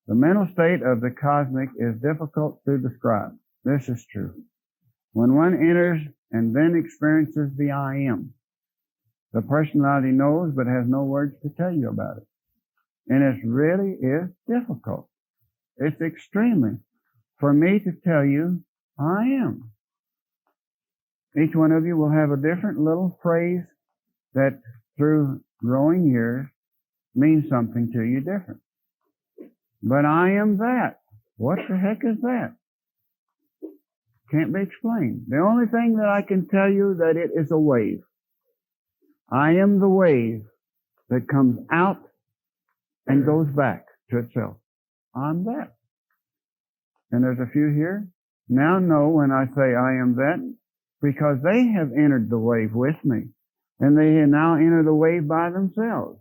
The mental state of the cosmic is difficult to describe. This is true. When one enters and then experiences the I am, the personality knows but has no words to tell you about it. And it really is difficult. It's extremely for me to tell you I am. Each one of you will have a different little phrase that through growing years means something to you different. But I am that. What the heck is that? Can't be explained. The only thing that I can tell you that it is a wave. I am the wave that comes out and goes back to itself. I'm that. And there's a few here now know when I say I am that because they have entered the wave with me. And they now enter the wave by themselves.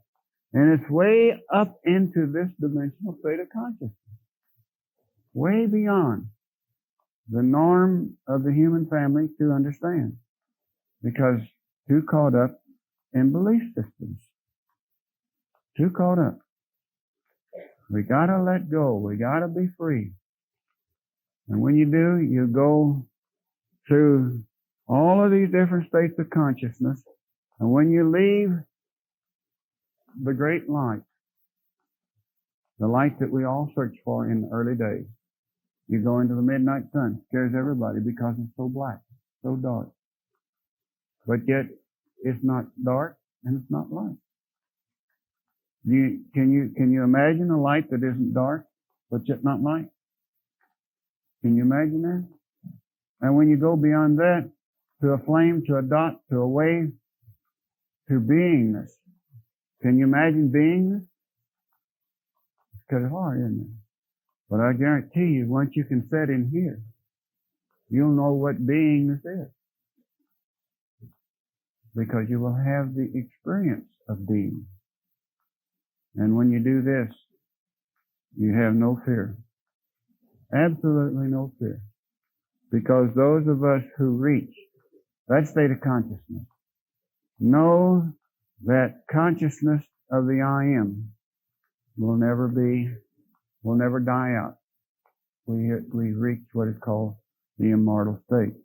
And it's way up into this dimensional state of consciousness. Way beyond the norm of the human family to understand. Because too caught up in belief systems. Too caught up. We gotta let go. We gotta be free. And when you do, you go through all of these different states of consciousness. And when you leave the great light, the light that we all search for in the early days, you go into the midnight sun. Scares everybody because it's so black, so dark. But yet, it's not dark and it's not light. Can you imagine a light that isn't dark, but yet not light? Can you imagine that? And when you go beyond that, to a flame, to a dot, to a wave, to beingness. Can you imagine beingness? It's kind of hard, isn't it? But I guarantee you, once you can set in here, you'll know what beingness is. Because you will have the experience of being. And when you do this, you have no fear. Absolutely no fear. Because those of us who reach that state of consciousness know that consciousness of the I am will never die out. We reach what is called the immortal state.